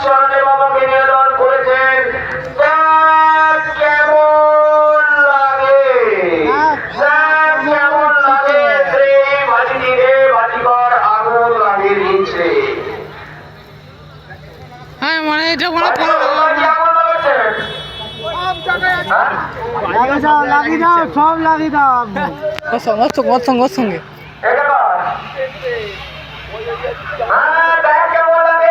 চরণে বাবাকে নিবেদন করেছেন। কেমন লাগে, কেমন লাগে রে ভাজিনি রে ভাজিকর আগুন লাগে নিচে। হ্যাঁ মানে এটা মনে লাগিয়ে দাও, সব লাগিয়ে দাও। ওর সঙ্গে কেমন লাগে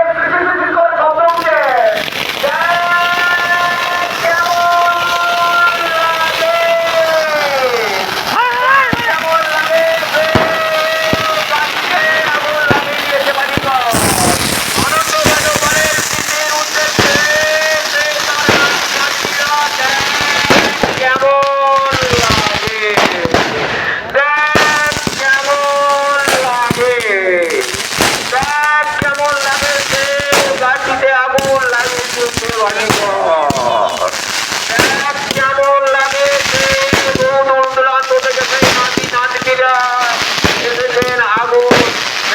এসেছেন আগুন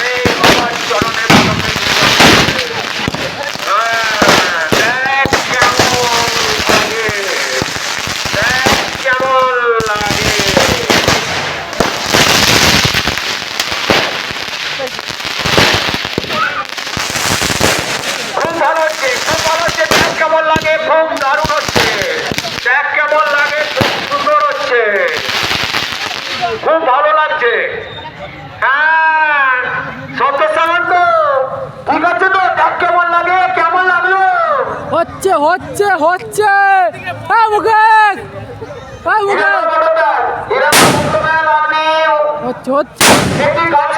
এই বাবার চরণে কেমন লাগে খুব ভালো হচ্ছে, খুব ভালো হচ্ছে। দেখ কেমন লাগে, খুব দারুণ হচ্ছে। দেখ কেমন লাগে, খুব সুন্দর হচ্ছে, খুব ভালো লাগছে। হ্যাঁ সত্য সামন্ত ঠিক আছে তো? দেখ কেমন লাগে, কেমন লাগলো? হচ্ছে হচ্ছে হচ্ছে এরা হচ্ছে হচ্ছে একটি গান